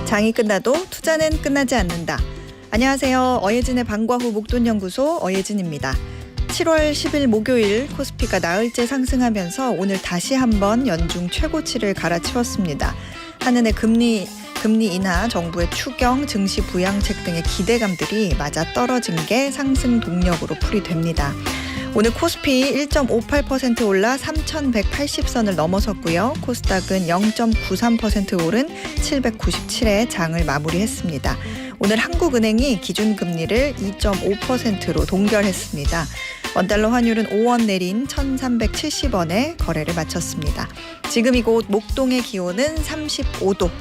장이 끝나도 투자는 끝나지 않는다. 안녕하세요. 어예진의 방과 후 목돈연구소 어예진입니다. 7월 10일 목요일 코스피가 나흘째 상승하면서 오늘 다시 한번 연중 최고치를 갈아치웠습니다. 한은의 금리 인하, 정부의 추경, 증시 부양책 등의 기대감들이 맞아떨어진 게 상승 동력으로 풀이됩니다. 오늘 코스피 1.58% 올라 3,180선을 넘어섰고요. 코스닥은 0.93% 오른 797에 장을 마무리했습니다. 오늘 한국은행이 기준금리를 2.5%로 동결했습니다. 원달러 환율은 5원 내린 1,370원에 거래를 마쳤습니다. 지금 이곳 목동의 기온은 35도.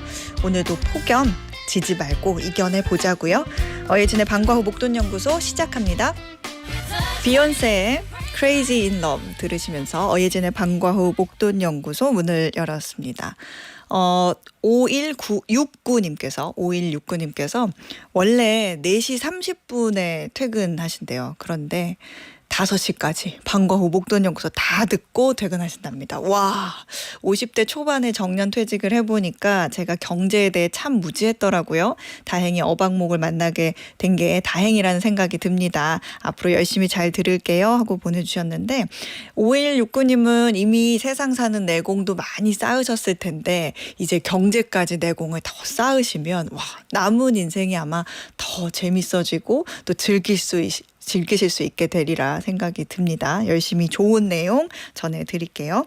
오늘도 폭염 지지 말고 이겨내 보자고요. 어예진의 방과 후 목돈연구소 시작합니다. 비욘세의 Crazy in Love 들으시면서 어예진의 방과 후 목돈연구소 문을 열었습니다. 5169님께서 원래 4시 30분에 퇴근하신대요. 그런데 5시까지 방과 후 목돈연구소 다 듣고 퇴근하신답니다. 와, 50대 초반에 정년퇴직을 해보니까 제가 경제에 대해 참 무지했더라고요. 다행히 어박목을 만나게 된 게 다행이라는 생각이 듭니다. 앞으로 열심히 잘 들을게요 하고 보내주셨는데 5169님은 이미 세상 사는 내공도 많이 쌓으셨을 텐데 이제 경제까지 내공을 더 쌓으시면 와, 남은 인생이 아마 더 재밌어지고 또 즐기실 수 있게 되리라 생각이 듭니다. 열심히 좋은 내용 전해드릴게요.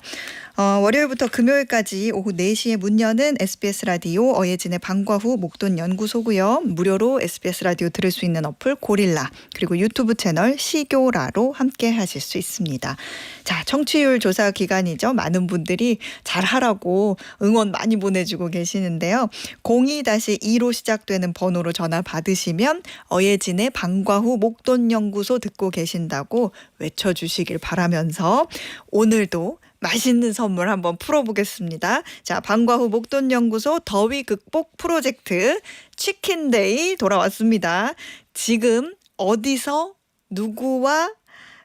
월요일부터 금요일까지 오후 4시에 문 여는 SBS 라디오 어예진의 방과 후 목돈연구소고요. 무료로 SBS 라디오 들을 수 있는 어플 고릴라 그리고 유튜브 채널 시교라로 함께 하실 수 있습니다. 자, 청취율 조사 기간이죠. 많은 분들이 잘하라고 응원 많이 보내주고 계시는데요. 02-2로 시작되는 번호로 전화 받으시면 어예진의 방과 후 목돈연구소 듣고 계신다고 외쳐주시길 바라면서 오늘도 맛있는 선물 한번 풀어보겠습니다. 자, 방과 후 목돈연구소 더위 극복 프로젝트 치킨데이 돌아왔습니다. 지금 어디서 누구와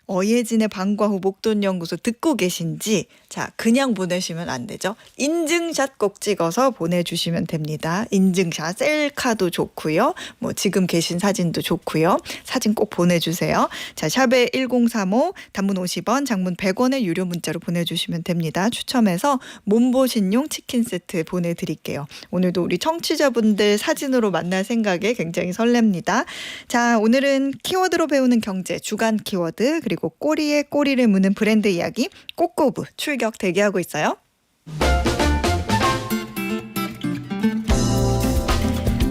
어예진의 방과 후 목돈연구소 듣고 계신지 자, 그냥 보내시면 안 되죠. 인증샷 꼭 찍어서 보내주시면 됩니다. 인증샷, 셀카도 좋고요. 뭐 지금 계신 사진도 좋고요. 사진 꼭 보내주세요. 자, 샵에 1035 단문 50원, 장문 100원의 유료 문자로 보내주시면 됩니다. 추첨해서 몸보신용 치킨 세트 보내드릴게요. 오늘도 우리 청취자분들 사진으로 만날 생각에 굉장히 설렙니다. 자, 오늘은 키워드로 배우는 경제, 주간 키워드 그리고 꼬리에 꼬리를 무는 브랜드 이야기 꼬꼬부 출격 대기하고 있어요.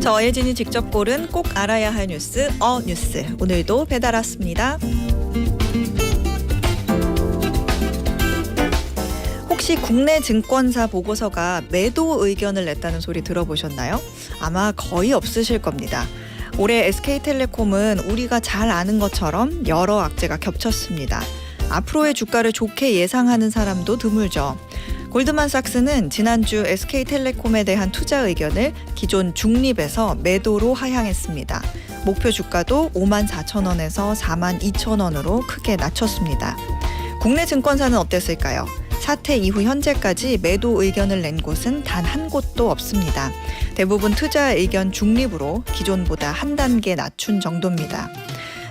저 어예진이 직접 고른 꼭 알아야 할 뉴스 뉴스 오늘도 배달 왔습니다. 혹시 국내 증권사 보고서가 매도 의견을 냈다는 소리 들어보셨나요? 아마 거의 없으실 겁니다. 올해 SK텔레콤은 우리가 잘 아는 것처럼 여러 악재가 겹쳤습니다. 앞으로의 주가를 좋게 예상하는 사람도 드물죠. 골드만삭스는 지난주 SK텔레콤에 대한 투자 의견을 기존 중립에서 매도로 하향했습니다. 목표 주가도 54,000원에서 42,000원으로 크게 낮췄습니다. 국내 증권사는 어땠을까요? 사태 이후 현재까지 매도 의견을 낸 곳은 단 한 곳도 없습니다. 대부분 투자 의견 중립으로 기존보다 한 단계 낮춘 정도입니다.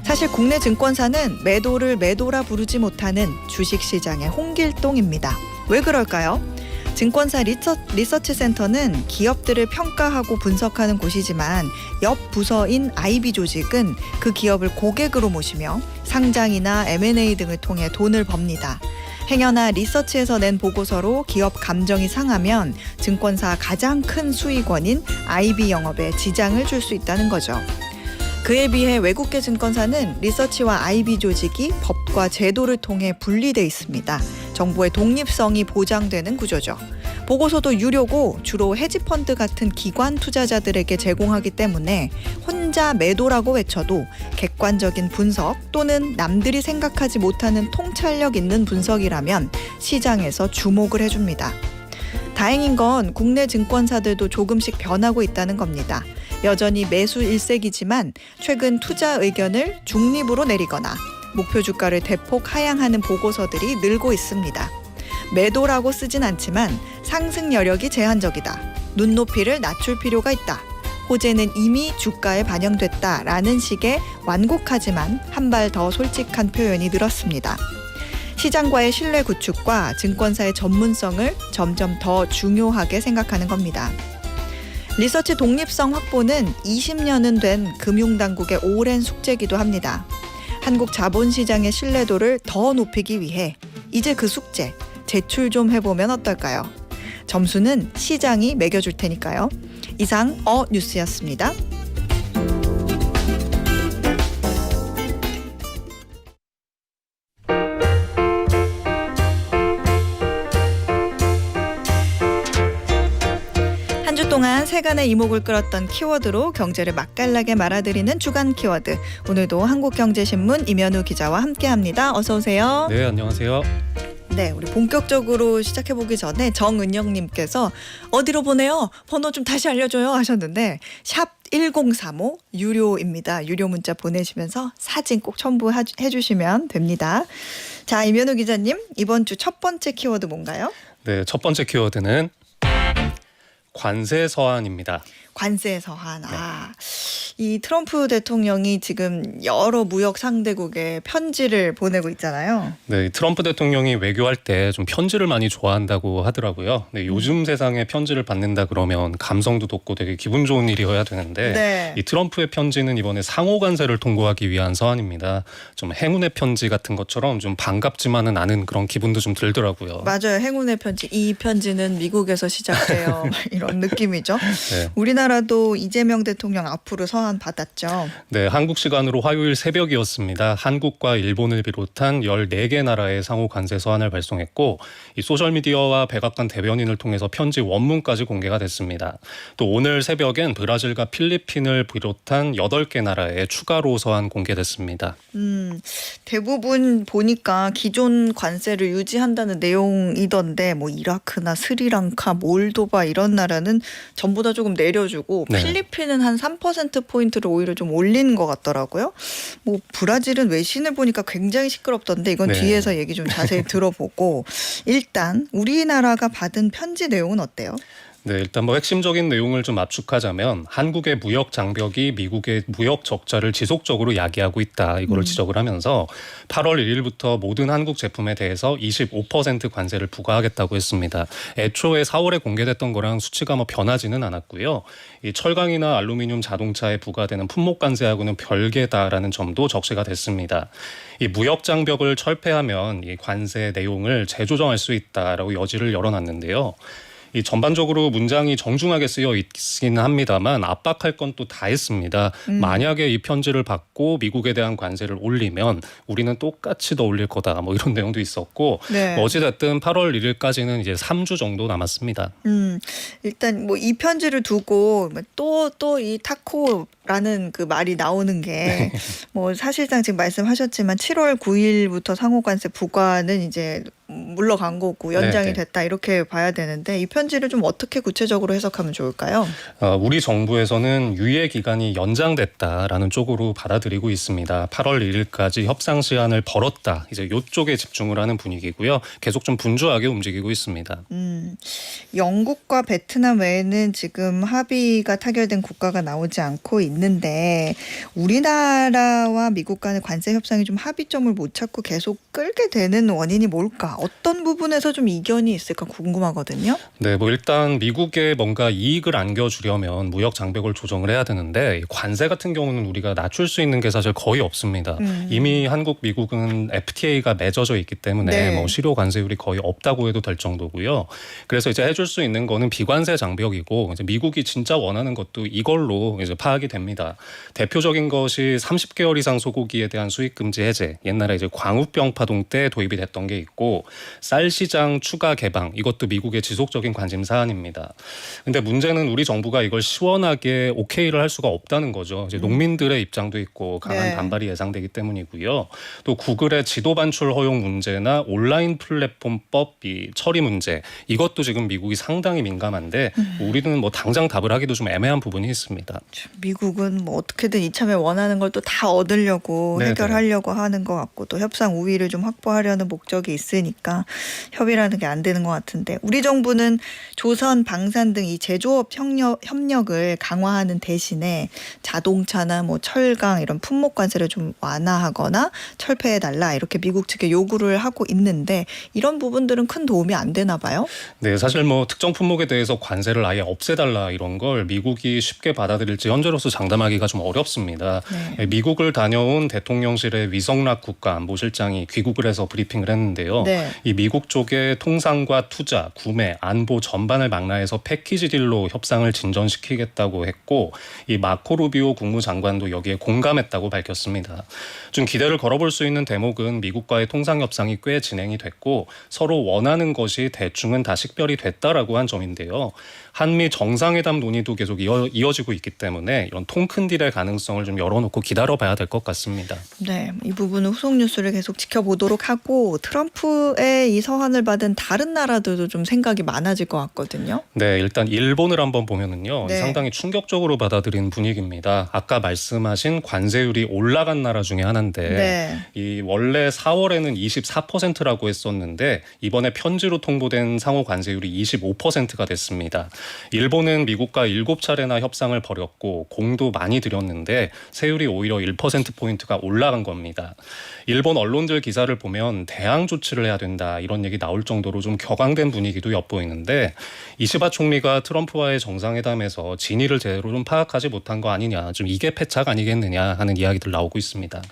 사실 국내 증권사는 매도를 매도라 부르지 못하는 주식시장의 홍길동입니다. 왜 그럴까요? 증권사 리서치 센터는 기업들을 평가하고 분석하는 곳이지만 옆 부서인 IB 조직은 그 기업을 고객으로 모시며 상장이나 M&A 등을 통해 돈을 법니다. 행여나 리서치에서 낸 보고서로 기업 감정이 상하면 증권사 가장 큰 수익원인 IB 영업에 지장을 줄 수 있다는 거죠. 그에 비해 외국계 증권사는 리서치와 IB 조직이 법과 제도를 통해 분리돼 있습니다. 정보의 독립성이 보장되는 구조죠. 보고서도 유료고 주로 헤지펀드 같은 기관 투자자들에게 제공하기 때문에 혼자 매도라고 외쳐도 객관적인 분석 또는 남들이 생각하지 못하는 통찰력 있는 분석이라면 시장에서 주목을 해줍니다. 다행인 건 국내 증권사들도 조금씩 변하고 있다는 겁니다. 여전히 매수 일색이지만 최근 투자 의견을 중립으로 내리거나 목표 주가를 대폭 하향하는 보고서들이 늘고 있습니다. 매도라고 쓰진 않지만 상승 여력이 제한적이다. 눈높이를 낮출 필요가 있다. 호재는 이미 주가에 반영됐다라는 식의 완곡하지만 한 발 더 솔직한 표현이 늘었습니다. 시장과의 신뢰 구축과 증권사의 전문성을 점점 더 중요하게 생각하는 겁니다. 리서치 독립성 확보는 20년은 된 금융당국의 오랜 숙제이기도 합니다. 한국 자본시장의 신뢰도를 더 높이기 위해 이제 그 숙제 제출 좀 해보면 어떨까요? 점수는 시장이 매겨줄 테니까요. 이상 뉴스였습니다. 한 주 동안 세간의 이목을 끌었던 키워드로 경제를 맛깔나게 말아드리는 주간 키워드. 오늘도 한국경제신문 임현우 기자와 함께합니다. 어서 오세요. 네, 안녕하세요. 네, 우리 본격적으로 시작해보기 전에 정은영님께서 어디로 보내요? 번호 좀 다시 알려줘요 하셨는데 샵 1035 유료입니다. 유료 문자 보내시면서 사진 꼭 첨부해주시면 됩니다. 자, 임현우 기자님, 이번 주 첫 번째 키워드 뭔가요? 네, 첫 번째 키워드는 관세 서한입니다. 관세 서한. 이 트럼프 대통령이 지금 여러 무역 상대국에 편지를 보내고 있잖아요. 네, 트럼프 대통령이 외교할 때 좀 편지를 많이 좋아한다고 하더라고요. 네, 요즘 세상에 편지를 받는다 그러면 감성도 돋고 되게 기분 좋은 일이어야 되는데 네. 이 트럼프의 편지는 이번에 상호 관세를 통보하기 위한 서한입니다. 좀 행운의 편지 같은 것처럼 좀 반갑지만은 않은 그런 기분도 좀 들더라고요. 맞아요. 행운의 편지. 이 편지는 미국에서 시작돼요. 이런 느낌이죠. 네. 우리나라도 이재명 대통령 앞으로 서한 받았죠. 네, 한국 시간으로 화요일 새벽이었습니다. 한국과 일본을 비롯한 14개 나라의 상호 관세 서한을 발송했고 이 소셜미디어와 백악관 대변인을 통해서 편지 원문까지 공개가 됐습니다. 또 오늘 새벽엔 브라질과 필리핀을 비롯한 8개 나라에 추가로 서한 공개됐습니다. 대부분 보니까 기존 관세를 유지한다는 내용이던데 뭐 이라크나 스리랑카, 몰도바 이런 나라는 전부 다 조금 내려주고 네. 필리핀은 한 3%포인트를 오히려 좀 올린 것 같더라고요. 뭐 브라질은 외신을 보니까 굉장히 시끄럽던데 이건 네. 뒤에서 얘기 좀 자세히 들어보고 일단 우리나라가 받은 편지 내용은 어때요? 네, 일단 뭐 핵심적인 내용을 좀 압축하자면 한국의 무역 장벽이 미국의 무역 적자를 지속적으로 야기하고 있다. 이거를 지적을 하면서 8월 1일부터 모든 한국 제품에 대해서 25% 관세를 부과하겠다고 했습니다. 애초에 4월에 공개됐던 거랑 수치가 뭐 변하지는 않았고요. 이 철강이나 알루미늄 자동차에 부과되는 품목 관세하고는 별개다라는 점도 적시가 됐습니다. 이 무역 장벽을 철폐하면 이 관세 내용을 재조정할 수 있다라고 여지를 열어놨는데요. 이 전반적으로 문장이 정중하게 쓰여 있긴 합니다만 압박할 건 또 다 했습니다. 만약에 이 편지를 받고 미국에 대한 관세를 올리면 우리는 똑같이 더 올릴 거다. 뭐 이런 내용도 있었고 네. 어찌됐든 8월 1일까지는 이제 3주 정도 남았습니다. 일단 뭐 이 편지를 두고 또 이 타코라는 그 말이 나오는 게 뭐 사실상 지금 말씀하셨지만 7월 9일부터 상호관세 부과는 이제 물러간 거고 연장이 네네. 됐다 이렇게 봐야 되는데 이 편지를 좀 어떻게 구체적으로 해석하면 좋을까요? 우리 정부에서는 유예 기간이 연장됐다라는 쪽으로 받아들이고 있습니다. 8월 1일까지 협상 시한을 벌었다. 이제 이쪽에 집중을 하는 분위기고요. 계속 좀 분주하게 움직이고 있습니다. 영국과 베트남 외에는 지금 합의가 타결된 국가가 나오지 않고 있는데 우리나라와 미국 간의 관세 협상이 좀 합의점을 못 찾고 계속 끌게 되는 원인이 뭘까? 어떤 부분에서 좀 이견이 있을까 궁금하거든요. 네, 뭐 일단 미국에 뭔가 이익을 안겨주려면 무역 장벽을 조정을 해야 되는데 관세 같은 경우는 우리가 낮출 수 있는 게 사실 거의 없습니다. 이미 한국, 미국은 FTA가 맺어져 있기 때문에 네. 뭐 실효 관세율이 거의 없다고 해도 될 정도고요. 그래서 이제 해줄 수 있는 거는 비관세 장벽이고 이제 미국이 진짜 원하는 것도 이걸로 이제 파악이 됩니다. 대표적인 것이 30개월 이상 소고기에 대한 수입 금지 해제. 옛날에 이제 광우병 파동 때 도입이 됐던 게 있고 쌀 시장 추가 개방 이것도 미국의 지속적인 관심 사안입니다. 근데 문제는 우리 정부가 이걸 시원하게 오케이를 할 수가 없다는 거죠. 이제 농민들의 입장도 있고 강한 네. 반발이 예상되기 때문이고요. 또 구글의 지도 반출 허용 문제나 온라인 플랫폼법 처리 문제 이것도 지금 미국이 상당히 민감한데 우리는 뭐 당장 답을 하기도 좀 애매한 부분이 있습니다. 미국은 뭐 어떻게든 이참에 원하는 걸 또 다 얻으려고 네네. 해결하려고 하는 것 같고 또 협상 우위를 좀 확보하려는 목적이 있으니까 협의라는 게 안 되는 것 같은데 우리 정부는 조선, 방산 등 이 제조업 협력을 강화하는 대신에 자동차나 뭐 철강 이런 품목 관세를 좀 완화하거나 철폐해달라 이렇게 미국 측에 요구를 하고 있는데 이런 부분들은 큰 도움이 안 되나 봐요. 네, 사실 뭐 특정 품목에 대해서 관세를 아예 없애달라 이런 걸 미국이 쉽게 받아들일지 현재로서 장담하기가 좀 어렵습니다. 네. 미국을 다녀온 대통령실의 위성락 국가안보실장이 귀국을 해서 브리핑을 했는데요. 네. 이 미국 쪽의 통상과 투자, 구매, 안보 전반을 망라해서 패키지 딜로 협상을 진전시키겠다고 했고 이 마코 루비오 국무장관도 여기에 공감했다고 밝혔습니다. 좀 기대를 걸어볼 수 있는 대목은 미국과의 통상 협상이 꽤 진행이 됐고 서로 원하는 것이 대충은 다 식별이 됐다라고 한 점인데요. 한미 정상회담 논의도 계속 이어지고 있기 때문에 이런 통 큰 딜의 가능성을 좀 열어놓고 기다려봐야 될 것 같습니다. 네, 이 부분은 후속 뉴스를 계속 지켜보도록 하고 트럼프의 이 서한을 받은 다른 나라들도 좀 생각이 많아질 것 같거든요. 네, 일단 일본을 한번 보면은요. 네. 상당히 충격적으로 받아들인 분위기입니다. 아까 말씀하신 관세율이 올라간 나라 중에 하나인데 네. 이 원래 4월에는 24%라고 했었는데 이번에 편지로 통보된 상호 관세율이 25%가 됐습니다. 일본은 미국과 7차례나 협상을 벌였고 공도 많이 들였는데 세율이 오히려 1%포인트가 올라간 겁니다. 일본 언론들 기사를 보면 대항 조치를 해야 된다 이런 얘기 나올 정도로 좀 격앙된 분위기도 엿보이는데 이시바 총리가 트럼프와의 정상회담에서 진위를 제대로 좀 파악하지 못한 거 아니냐 좀 이게 패착 아니겠느냐 하는 이야기들 나오고 있습니다.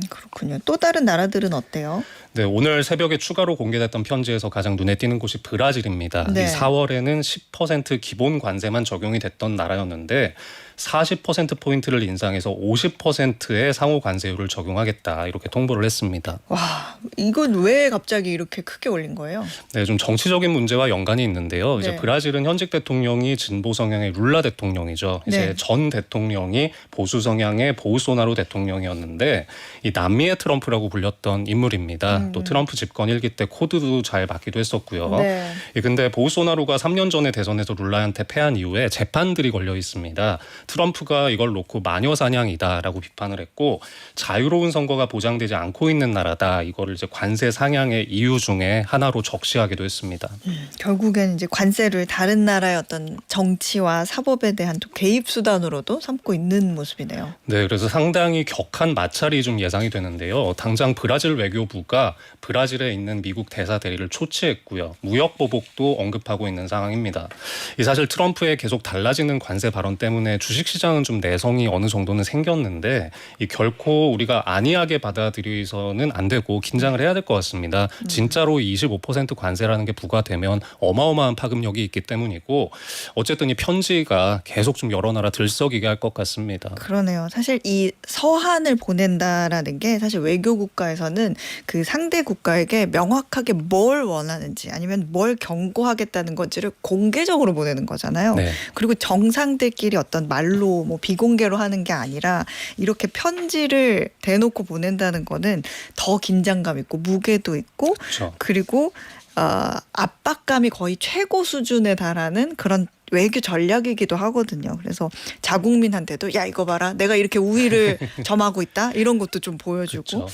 그렇군요. 또 다른 나라들은 어때요? 네, 오늘 새벽에 추가로 공개됐던 편지에서 가장 눈에 띄는 곳이 브라질입니다. 네. 이 4월에는 10% 기본 관세만 적용이 됐던 나라였는데 40%포인트를 인상해서 50%의 상호 관세율을 적용하겠다 이렇게 통보를 했습니다. 와, 이건 왜 갑자기 이렇게 크게 올린 거예요? 네, 좀 정치적인 문제와 연관이 있는데요. 이제 네. 브라질은 현직 대통령이 진보 성향의 룰라 대통령이죠. 이제 네. 전 대통령이 보수 성향의 보우소나루 대통령이었는데 이 남미의 트럼프라고 불렸던 인물입니다. 또 트럼프 집권 1기 때 코드도 잘 받기도 했었고요. 네. 근데 보우소나루가 3년 전에 대선에서 룰라한테 패한 이후에 재판들이 걸려 있습니다. 트럼프가 이걸 놓고 마녀 사냥이다라고 비판을 했고 자유로운 선거가 보장되지 않고 있는 나라다. 이거를 이제 관세 상향의 이유 중에 하나로 적시하기도 했습니다. 결국엔 이제 관세를 다른 나라의 어떤 정치와 사법에 대한 또 개입 수단으로도 삼고 있는 모습이네요. 네, 그래서 상당히 격한 마찰이 좀 예상이 되는데요. 당장 브라질 외교부가 브라질에 있는 미국 대사 대리를 초치했고요. 무역 보복도 언급하고 있는 상황입니다. 이 사실 트럼프의 계속 달라지는 관세 발언 때문에 주식시장은 좀 내성이 어느 정도는 생겼는데 이 결코 우리가 안이하게 받아들여서는 안 되고 긴장을 해야 될 것 같습니다. 진짜로 25% 관세라는 게 부과되면 어마어마한 파급력이 있기 때문이고 어쨌든 이 편지가 계속 좀 여러 나라 들썩이게 할 것 같습니다. 그러네요. 사실 이 서한을 보낸다라는 게 사실 외교 국가에서는 그 상대 국가에게 명확하게 뭘 원하는지 아니면 뭘 경고하겠다는 건지를 공개적으로 보내는 거잖아요. 네. 그리고 정상들끼리 어떤 말로 뭐 비공개로 하는 게 아니라 이렇게 편지를 대놓고 보낸다는 거는 더 긴장감 있고 무게도 있고 그렇죠. 그리고 압박감이 거의 최고 수준에 달하는 그런 외교 전략이기도 하거든요. 그래서 자국민한테도 야 이거 봐라 내가 이렇게 우위를 점하고 있다 이런 것도 좀 보여주고 그렇죠.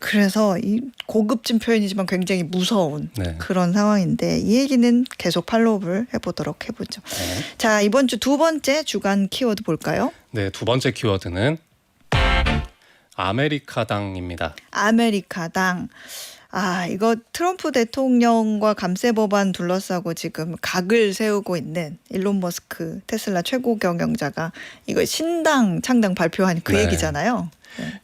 그래서 이 고급진 표현이지만 굉장히 무서운 네. 그런 상황인데 이 얘기는 계속 팔로우를 해보도록 해보죠. 네. 자 이번 주 두 번째 주간 키워드 볼까요? 네, 두 번째 키워드는 아메리카당입니다. 아메리카당. 이거 트럼프 대통령과 감세 법안 둘러싸고 지금 각을 세우고 있는 일론 머스크 테슬라 최고 경영자가 이거 신당 창당 발표한 그 네. 얘기잖아요.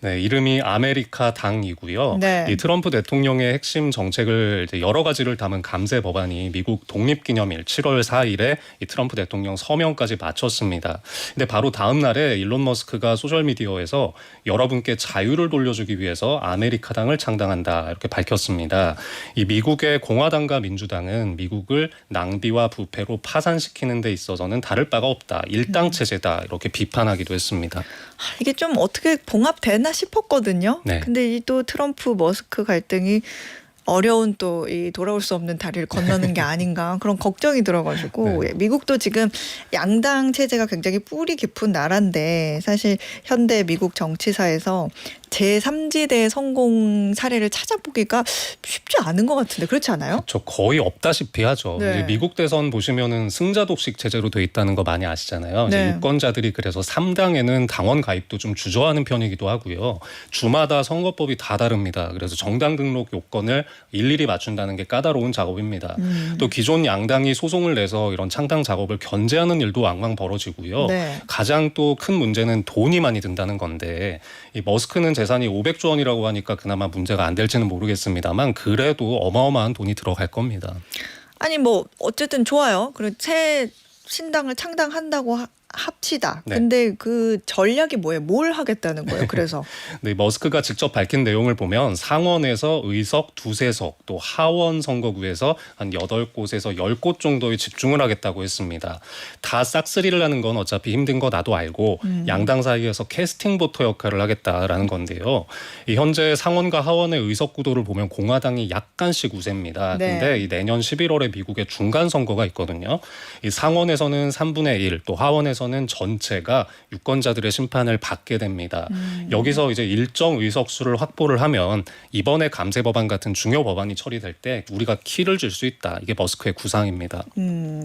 네, 이름이 아메리카당이고요. 네. 이 트럼프 대통령의 핵심 정책을 이제 여러 가지를 담은 감세 법안이 미국 독립기념일 7월 4일에 이 트럼프 대통령 서명까지 마쳤습니다. 근데 바로 다음 날에 일론 머스크가 소셜 미디어에서 여러분께 자유를 돌려주기 위해서 아메리카당을 창당한다 이렇게 밝혔습니다. 이 미국의 공화당과 민주당은 미국을 낭비와 부패로 파산시키는 데 있어서는 다를 바가 없다. 일당 체제다 이렇게 비판하기도 했습니다. 이게 좀 어떻게 봉합되나 싶었거든요. 네. 근데 이 또 트럼프 머스크 갈등이 어려운 또 이 돌아올 수 없는 다리를 건너는 게 아닌가 그런 걱정이 들어가지고 네. 미국도 지금 양당 체제가 굉장히 뿌리 깊은 나라인데 사실 현대 미국 정치사에서 제3지대 성공 사례를 찾아보기가 쉽지 않은 것 같은데 그렇지 않아요? 저 거의 없다시피 하죠. 네. 이제 미국 대선 보시면은 승자 독식 체제로 돼 있다는 거 많이 아시잖아요. 네. 이제 유권자들이 그래서 3당에는 당원 가입도 좀 주저하는 편이기도 하고요. 주마다 선거법이 다 다릅니다. 그래서 정당 등록 요건을 일일이 맞춘다는 게 까다로운 작업입니다. 또 기존 양당이 소송을 내서 이런 창당 작업을 견제하는 일도 왕왕 벌어지고요. 네. 가장 또 큰 문제는 돈이 많이 든다는 건데 이 머스크는 재산이 500조 원이라고 하니까 그나마 문제가 안 될지는 모르겠습니다만 그래도 어마어마한 돈이 들어갈 겁니다. 아니 뭐 어쨌든 좋아요. 그리고 새 신당을 창당한다고 합시다. 네. 근데 그 전략이 뭐예요? 뭘 하겠다는 거예요? 그래서 네, 머스크가 직접 밝힌 내용을 보면 상원에서 의석 2~3석 또 하원 선거구에서 한 8곳에서 10곳 정도에 집중을 하겠다고 했습니다. 다 싹쓸이를 하는 건 어차피 힘든 거 나도 알고 양당 사이에서 캐스팅 보터 역할을 하겠다라는 건데요. 이 현재 상원과 하원의 의석 구도를 보면 공화당이 약간씩 우세입니다. 네. 근데 이 내년 11월에 미국의 중간 선거가 있거든요. 이 상원에서는 3분의 1, 또 하원에서는 전체가 유권자들의 심판을 받게 됩니다. 여기서 이제 일정 의석수를 확보를 하면 이번에 감세 법안 같은 중요 법안이 처리될 때 우리가 키를 줄 수 있다. 이게 머스크의 구상입니다.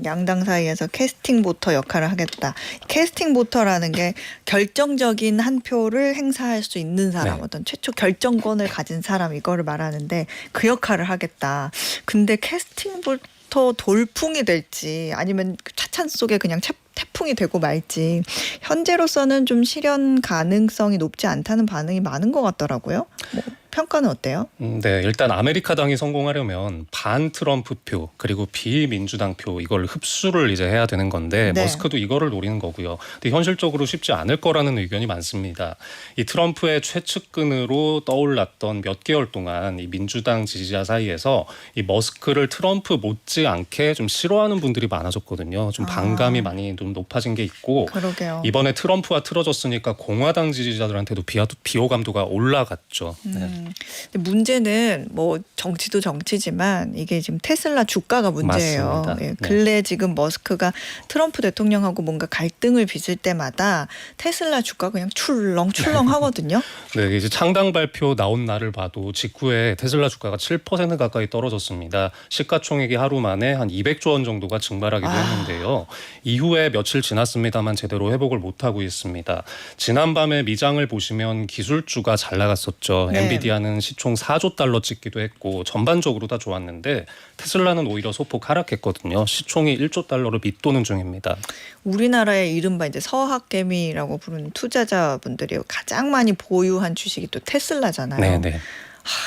양당 사이에서 캐스팅 보터 역할을 하겠다. 캐스팅 보터라는 게 결정적인 한 표를 행사할 수 있는 사람, 네. 어떤 최초 결정권을 가진 사람 이거를 말하는데 그 역할을 하겠다. 근데 캐스팅 보터 돌풍이 될지 아니면 그 차찬 속에 그냥 태풍이 되고 말지 현재로서는 좀 실현 가능성이 높지 않다는 반응이 많은 것 같더라고요. 뭐 평가는 어때요? 네, 일단 아메리카당이 성공하려면 반 트럼프 표 그리고 비민주당 표 이걸 흡수를 이제 해야 되는 건데 네. 머스크도 이거를 노리는 거고요. 근데 현실적으로 쉽지 않을 거라는 의견이 많습니다. 이 트럼프의 최측근으로 떠올랐던 몇 개월 동안 이 민주당 지지자 사이에서 이 머스크를 트럼프 못지않게 좀 싫어하는 분들이 많아졌거든요. 좀 반감이 많이 좀 높아진 게 있고 그러게요. 이번에 트럼프와 틀어졌으니까 공화당 지지자들한테도 비호감도가 올라갔죠. 네. 근데 문제는 뭐 정치도 정치지만 이게 지금 테슬라 주가가 문제예요. 맞습니다. 예, 네. 근래 지금 머스크가 트럼프 대통령하고 뭔가 갈등을 빚을 때마다 테슬라 주가 그냥 출렁출렁 하거든요. 네, 이제 창당 발표 나온 날을 봐도 직후에 테슬라 주가가 7% 가까이 떨어졌습니다. 시가총액이 하루 만에 한 200조 원 정도가 증발하기도 했는데요. 이후에 며칠 지났습니다만 제대로 회복을 못하고 있습니다. 지난밤에 미장을 보시면 기술주가 잘 나갔었죠. 네. 엔비디아는 시총 4조 달러 찍기도 했고 전반적으로 다 좋았는데 테슬라는 오히려 소폭 하락했거든요. 시총이 1조 달러를 밑도는 중입니다. 우리나라의 이른바 이제 서학개미라고 부르는 투자자분들이 가장 많이 보유한 주식이 또 테슬라잖아요. 네, 네.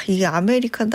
이게 아메리카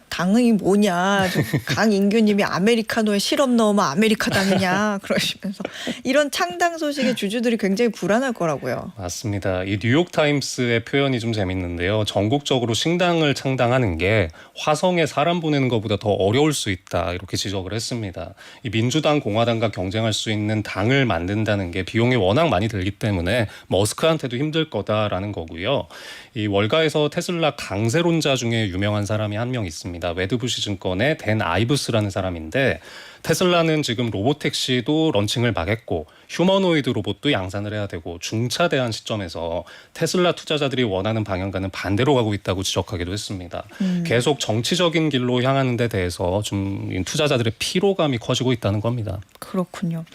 당이 뭐냐. 강인규님이 아메리카노에 시럽 넣으면 아메리카당이냐 그러시면서 이런 창당 소식에 주주들이 굉장히 불안할 거라고요. 맞습니다. 이 뉴욕타임스의 표현이 좀 재밌는데요. 전국적으로 신당을 창당하는 게 화성에 사람 보내는 것보다 더 어려울 수 있다 이렇게 지적을 했습니다. 이 민주당, 공화당과 경쟁할 수 있는 당을 만든다는 게 비용이 워낙 많이 들기 때문에 머스크한테도 힘들 거다라는 거고요. 이 월가에서 테슬라 강세론자 중에 유명한 사람이 한 명 있습니다. 웨드부시 증권의 댄 아이브스라는 사람인데 테슬라는 지금 로보택시도 런칭을 막 했고 휴머노이드 로봇도 양산을 해야 되고 중차대한 시점에서 테슬라 투자자들이 원하는 방향과는 반대로 가고 있다고 지적하기도 했습니다. 계속 정치적인 길로 향하는 데 대해서 좀 투자자들의 피로감이 커지고 있다는 겁니다. 그렇군요.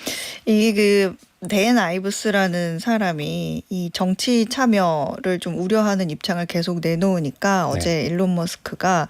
이게 댄 아이브스라는 사람이 이 정치 참여를 좀 우려하는 입장을 계속 내놓으니까 어제 일론 머스크가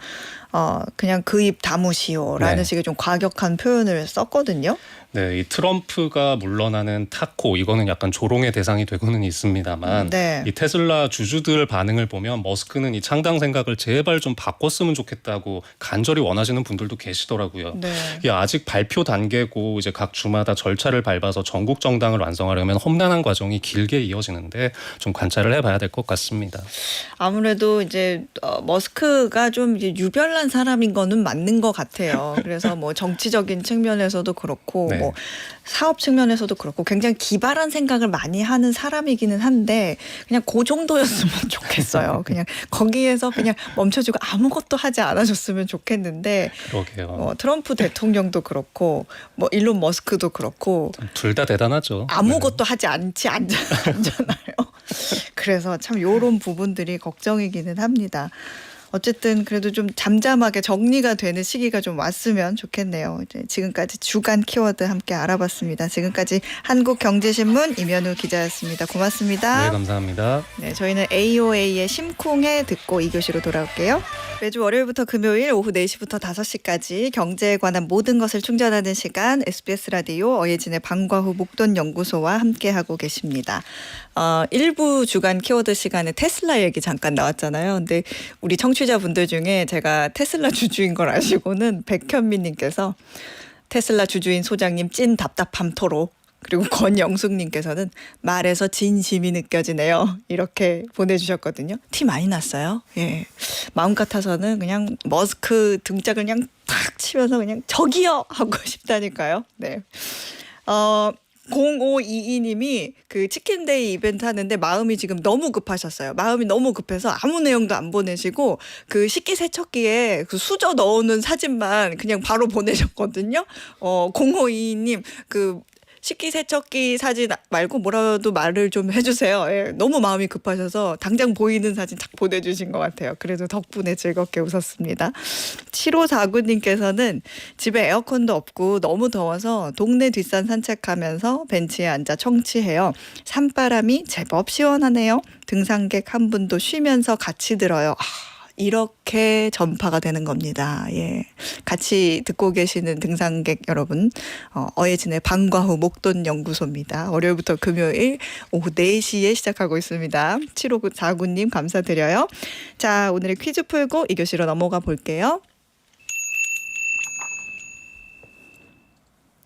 그냥 그 입 다무시오라는 식의 좀 과격한 표현을 썼거든요. 네, 이 트럼프가 물러나는 타코 이거는 약간 조롱의 대상이 되고는 있습니다만 네. 이 테슬라 주주들 반응을 보면 머스크는 이 창당 생각을 제발 좀 바꿨으면 좋겠다고 간절히 원하시는 분들도 계시더라고요. 네. 이게 아직 발표 단계고 이제 각 주마다 절차를 밟아서 전국 정당을 완성하려면 험난한 과정이 길게 이어지는데 좀 관찰을 해봐야 될 것 같습니다. 아무래도 이제 머스크가 좀 이제 유별난 기발한 사람인 거는 맞는 것 같아요. 그래서 뭐 정치적인 측면에서도 그렇고 네. 뭐 사업 측면에서도 그렇고 굉장히 기발한 생각을 많이 하는 사람이기는 한데 그냥 그 정도였으면 좋겠어요. 그냥 거기에서 그냥 멈춰주고 아무것도 하지 않아줬으면 좋겠는데 그러게요. 트럼프 대통령도 그렇고 뭐 일론 머스크도 그렇고 둘 다 대단하죠. 아무것도 하지 않잖아요. 그래서 참 요런 부분들이 걱정이기는 합니다. 어쨌든 그래도 좀 잠잠하게 정리가 되는 시기가 좀 왔으면 좋겠네요. 이제 지금까지 주간 키워드 함께 알아봤습니다. 지금까지 한국경제신문 임현우 기자였습니다. 고맙습니다. 네, 감사합니다. 네, 저희는 AOA의 심쿵해 듣고 2교시로 돌아올게요. 매주 월요일부터 금요일 오후 4시부터 5시까지 경제에 관한 모든 것을 충전하는 시간 SBS 라디오 어예진의 방과후 목돈연구소와 함께하고 계십니다. 일부 주간 키워드 시간에 테슬라 얘기 잠깐 나왔잖아요. 근데 우리 청취자분들 중에 제가 테슬라 주주인 걸 아시고는 백현미님께서 테슬라 주주인 소장님 찐 답답함 토로 그리고 권영숙님께서는 말에서 진심이 느껴지네요. 이렇게 보내주셨거든요. 티 많이 났어요. 예, 마음 같아서는 그냥 머스크 등짝을 그냥 탁 치면서 그냥 저기요 하고 싶다니까요. 네. 0522님이 그 치킨데이 이벤트 하는데 마음이 지금 너무 급하셨어요. 마음이 너무 급해서 아무 내용도 안 보내시고 그 식기세척기에 그 수저 넣어놓은 사진만 그냥 바로 보내셨거든요. 0522님 그 식기세척기 사진 말고 뭐라도 말을 좀 해주세요. 예, 너무 마음이 급하셔서 당장 보이는 사진 딱 보내주신 것 같아요. 그래도 덕분에 즐겁게 웃었습니다. 7549님께서는 집에 에어컨도 없고 너무 더워서 동네 뒷산 산책하면서 벤치에 앉아 청취해요. 산바람이 제법 시원하네요. 등산객 한 분도 쉬면서 같이 들어요. 이렇게 전파가 되는 겁니다. 예, 같이 듣고 계시는 등산객 여러분, 어예진의 방과후 목돈연구소입니다. 월요일부터 금요일 오후 4시에 시작하고 있습니다. 7549님 감사드려요. 자, 오늘의 퀴즈 풀고 2교시로 넘어가 볼게요.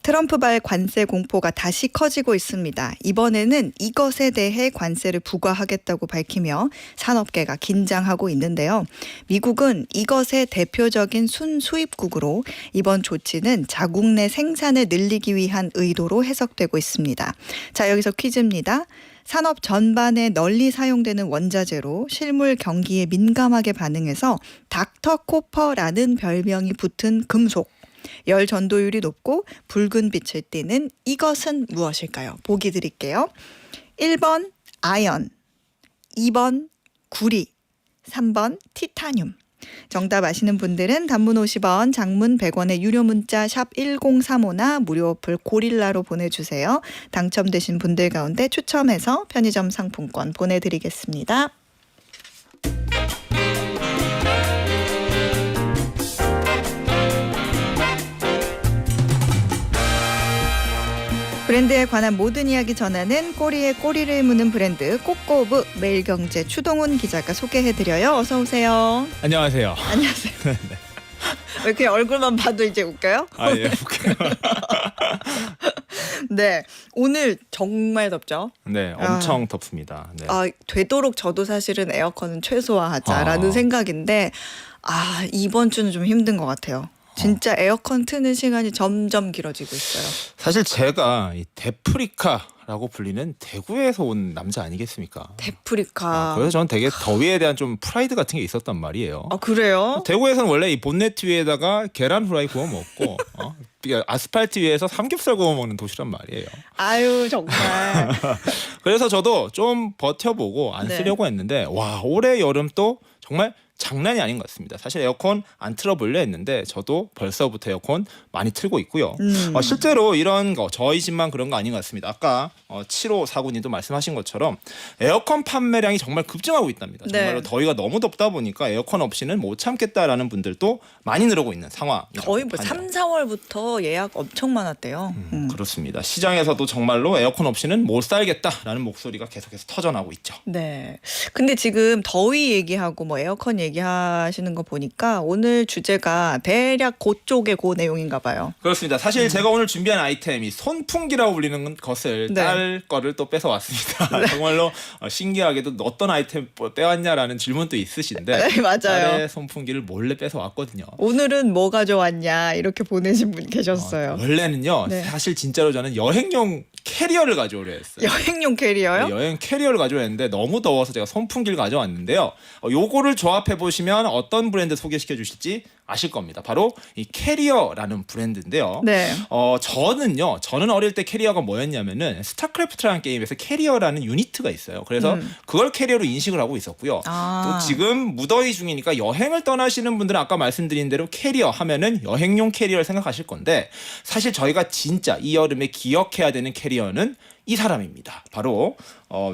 트럼프발 관세 공포가 다시 커지고 있습니다. 이번에는 이것에 대해 관세를 부과하겠다고 밝히며 산업계가 긴장하고 있는데요. 미국은 이것의 대표적인 순수입국으로 이번 조치는 자국 내 생산을 늘리기 위한 의도로 해석되고 있습니다. 자, 여기서 퀴즈입니다. 산업 전반에 널리 사용되는 원자재로 실물 경기에 민감하게 반응해서 닥터 코퍼라는 별명이 붙은 금속. 열 전도율이 높고 붉은 빛을 띠는 이것은 무엇일까요? 보기 드릴게요. 1번 아연, 2번 구리, 3번 티타늄. 정답 아시는 분들은 단문 50원, 장문 100원의 유료 문자 샵 1035나 무료 어플 고릴라로 보내주세요. 당첨되신 분들 가운데 추첨해서 편의점 상품권 보내드리겠습니다. 브랜드에 관한 모든 이야기 전하는 꼬리에 꼬리를 무는 브랜드 꼬꼬브 매일경제 추동훈 기자가 소개해드려요. 어서 오세요. 안녕하세요. 안녕하세요. 왜 그냥 얼굴만 봐도 이제 웃겨요? 예, 웃겨요. 네, 오늘 정말 덥죠? 네, 엄청 덥습니다. 네. 되도록 저도 사실은 에어컨은 최소화하자라는 생각인데 이번 주는 좀 힘든 것 같아요. 진짜 에어컨 트는 시간이 점점 길어지고 있어요. 사실 제가 이 데프리카라고 불리는 대구에서 온 남자 아니겠습니까? 데프리카. 그래서 저는 되게 더위에 대한 좀 프라이드 같은 게 있었단 말이에요. 그래요? 대구에서는 원래 이 본네트 위에다가 계란 후라이 구워 먹고 아스팔트 위에서 삼겹살 구워 먹는 도시란 말이에요. 아유 정말. 그래서 저도 좀 버텨보고 안 네. 쓰려고 했는데 와 올해 여름 또 정말 장난이 아닌 것 같습니다. 사실 에어컨 안 틀어볼려 했는데 저도 벌써부터 에어컨 많이 틀고 있고요. 실제로 이런 거 저희 집만 그런 거 아닌 것 같습니다. 아까 7549님도 말씀하신 것처럼 에어컨 판매량이 정말 급증하고 있답니다. 정말로 네. 더위가 너무 덥다 보니까 에어컨 없이는 못 참겠다라는 분들도 많이 늘어고 있는 상황입니다. 거의 뭐 3, 4월부터 예약 엄청 많았대요. 그렇습니다. 시장에서도 정말로 에어컨 없이는 못 살겠다라는 목소리가 계속해서 터져나오고 있죠. 네. 근데 지금 더위 얘기하고 뭐 에어컨 얘기하시는 거 보니까 오늘 주제가 대략 그쪽의 그 내용인가 봐요. 그렇습니다. 사실 제가 오늘 준비한 아이템이 손풍기라고 불리는 것을 네. 딸 거를 또 뺏어왔습니다. 정말로 신기하게도 어떤 아이템 빼왔냐라는 질문도 있으신데 네, 맞아요. 딸의 손풍기를 몰래 뺏어왔거든요. 오늘은 뭐 가져왔냐 이렇게 보내신 분 계셨어요. 원래는요. 네. 사실 진짜로 저는 여행용 캐리어를 가져오려 했어요. 여행용 캐리어요? 네, 여행 캐리어를 가져왔는데 너무 더워서 제가 손풍기를 가져왔는데요. 요거를 조합해 보시면 어떤 브랜드 소개시켜 주실지 아실 겁니다. 바로 이 캐리어라는 브랜드인데요. 네. 저는 어릴 때 캐리어가 뭐였냐면은 스타크래프트라는 게임에서 캐리어라는 유니트가 있어요. 그래서 그걸 캐리어로 인식을 하고 있었고요. 아. 또 지금 무더위 중이니까 여행을 떠나시는 분들은 아까 말씀드린 대로 캐리어 하면은 여행용 캐리어를 생각하실 건데 사실 저희가 진짜 이 여름에 기억해야 되는 캐리어는 이 사람입니다. 바로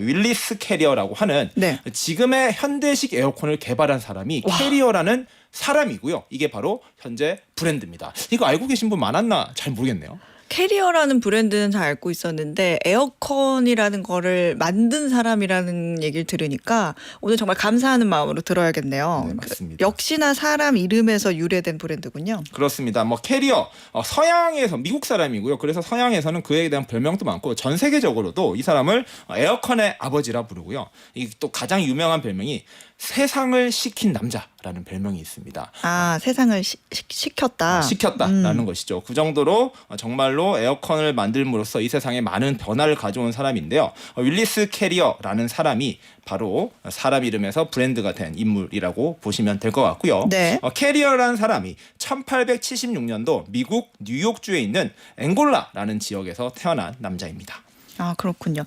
윌리스 캐리어라고 하는 네. 지금의 현대식 에어컨을 개발한 사람이 캐리어라는 사람이고요. 이게 바로 현재 브랜드입니다. 이거 알고 계신 분 많았나 잘 모르겠네요. 캐리어라는 브랜드는 잘 알고 있었는데 에어컨이라는 거를 만든 사람이라는 얘기를 들으니까 오늘 정말 감사하는 마음으로 들어야겠네요. 네, 맞습니다. 역시나 사람 이름에서 유래된 브랜드군요. 그렇습니다. 캐리어 서양에서 미국 사람이고요. 그래서 서양에서는 그에 대한 별명도 많고 전 세계적으로도 이 사람을 에어컨의 아버지라 부르고요. 이 또 가장 유명한 별명이 세상을 식힌 남자라는 별명이 있습니다. 아, 세상을 시켰다. 시켰다라는 것이죠. 그 정도로 정말로 에어컨을 만들므로써 이 세상에 많은 변화를 가져온 사람인데요. 윌리스 캐리어라는 사람이 바로 사람 이름에서 브랜드가 된 인물이라고 보시면 될 것 같고요. 네. 캐리어라는 사람이 1876년도 미국 뉴욕주에 있는 앵골라라는 지역에서 태어난 남자입니다. 아, 그렇군요.